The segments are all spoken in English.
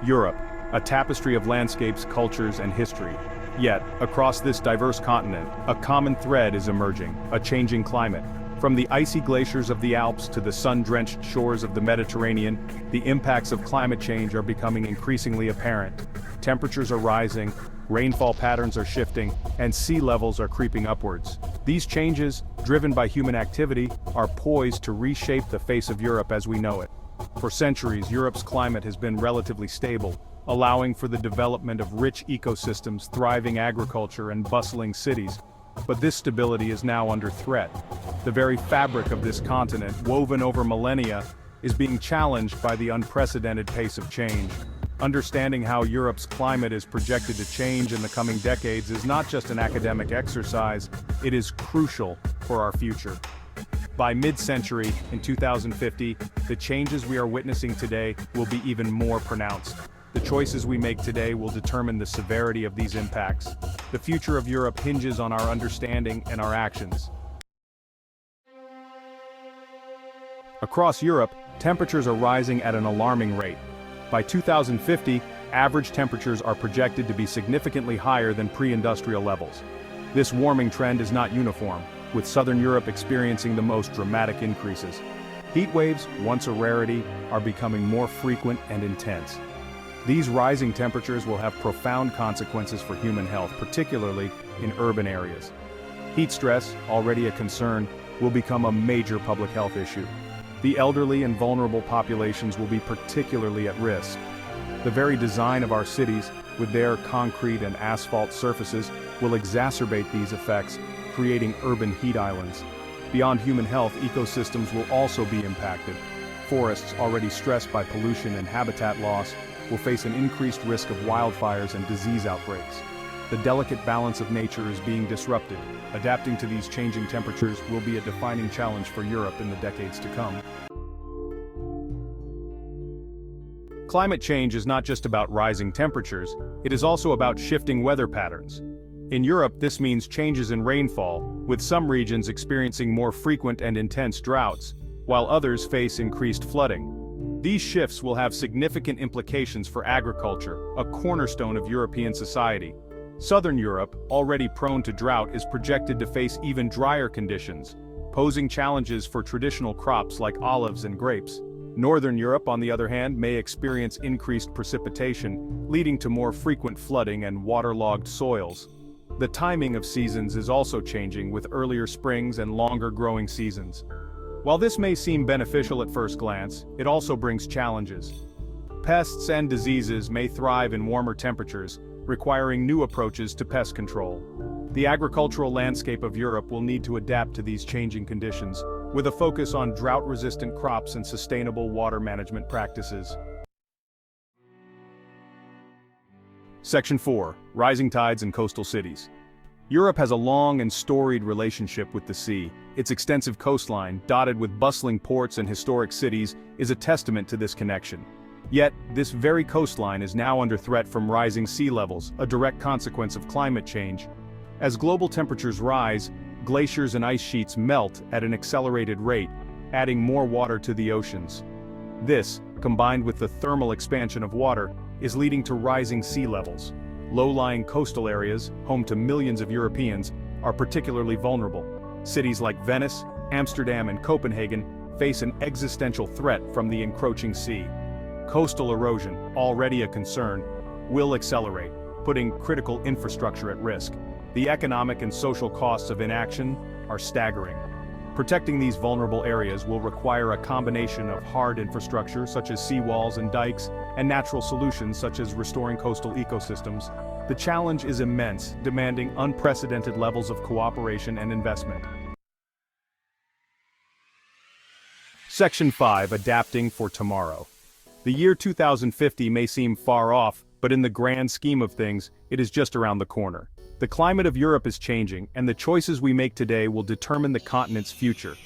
Europe, a tapestry of landscapes, cultures, and history. Yet, across this diverse continent, a common thread is emerging, a changing climate. From the icy glaciers of the Alps to the sun-drenched shores of the Mediterranean, the impacts of climate change are becoming increasingly apparent. Temperatures are rising, rainfall patterns are shifting, and sea levels are creeping upwards. These changes, driven by human activity, are poised to reshape the face of Europe as we know it. For centuries, Europe's climate has been relatively stable, allowing for the development of rich ecosystems, thriving agriculture, and bustling cities. But this stability is now under threat. The very fabric of this continent, woven over millennia, is being challenged by the unprecedented pace of change. Understanding how Europe's climate is projected to change in the coming decades is not just an academic exercise, it is crucial for our future. By mid-century, in 2050, the changes we are witnessing today will be even more pronounced. The choices we make today will determine the severity of these impacts. The future of Europe hinges on our understanding and our actions. Across Europe, temperatures are rising at an alarming rate. By 2050, average temperatures are projected to be significantly higher than pre-industrial levels. This warming trend is not uniform, with southern Europe experiencing the most dramatic increases. Heat waves, once a rarity, are becoming more frequent and intense. These rising temperatures will have profound consequences for human health, particularly in urban areas. Heat stress, already a concern, will become a major public health issue. The elderly and vulnerable populations will be particularly at risk. The very design of our cities, with their concrete and asphalt surfaces, will exacerbate these effects, creating urban heat islands. Beyond human health, ecosystems will also be impacted. Forests, already stressed by pollution and habitat loss, will face an increased risk of wildfires and disease outbreaks. The delicate balance of nature is being disrupted. Adapting to these changing temperatures will be a defining challenge for Europe in the decades to come. Climate change is not just about rising temperatures, it is also about shifting weather patterns. In Europe, this means changes in rainfall, with some regions experiencing more frequent and intense droughts, while others face increased flooding. These shifts will have significant implications for agriculture, a cornerstone of European society. Southern Europe, already prone to drought, is projected to face even drier conditions, posing challenges for traditional crops like olives and grapes. Northern Europe, on the other hand, may experience increased precipitation, leading to more frequent flooding and waterlogged soils. The timing of seasons is also changing, with earlier springs and longer growing seasons. While this may seem beneficial at first glance, it also brings challenges. Pests and diseases may thrive in warmer temperatures, requiring new approaches to pest control. The agricultural landscape of Europe will need to adapt to these changing conditions, with a focus on drought-resistant crops and sustainable water management practices. Section 4. Rising tides and coastal cities. Europe has a long and storied relationship with the sea. Its extensive coastline, dotted with bustling ports and historic cities, is a testament to this connection. Yet, this very coastline is now under threat from rising sea levels, a direct consequence of climate change. As global temperatures rise, glaciers and ice sheets melt at an accelerated rate, adding more water to the oceans. This, combined with the thermal expansion of water, is leading to rising sea levels. Low-lying coastal areas, home to millions of Europeans, are particularly vulnerable. Cities like Venice, Amsterdam, and Copenhagen face an existential threat from the encroaching sea. Coastal erosion, already a concern, will accelerate, putting critical infrastructure at risk. The economic and social costs of inaction are staggering. Protecting these vulnerable areas will require a combination of hard infrastructure such as seawalls and dikes, and natural solutions such as restoring coastal ecosystems. The challenge is immense, demanding unprecedented levels of cooperation and investment. Section 5. Adapting for tomorrow. The year 2050 may seem far off, but in the grand scheme of things, it is just around the corner. The climate of Europe is changing, and the choices we make today will determine the continent's future.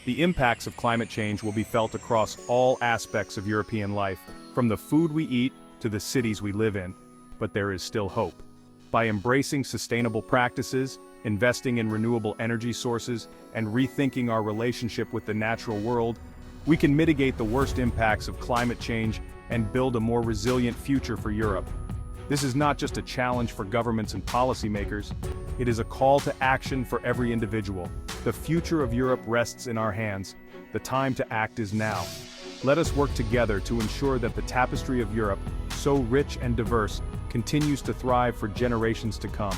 The impacts of climate change will be felt across all aspects of European life, from the food we eat to the cities we live in. But there is still hope. By embracing sustainable practices, investing in renewable energy sources, and rethinking our relationship with the natural world, we can mitigate the worst impacts of climate change and build a more resilient future for Europe. This is not just a challenge for governments and policymakers, it is a call to action for every individual. The future of Europe rests in our hands. The time to act is now. Let us work together to ensure that the tapestry of Europe, so rich and diverse, continues to thrive for generations to come.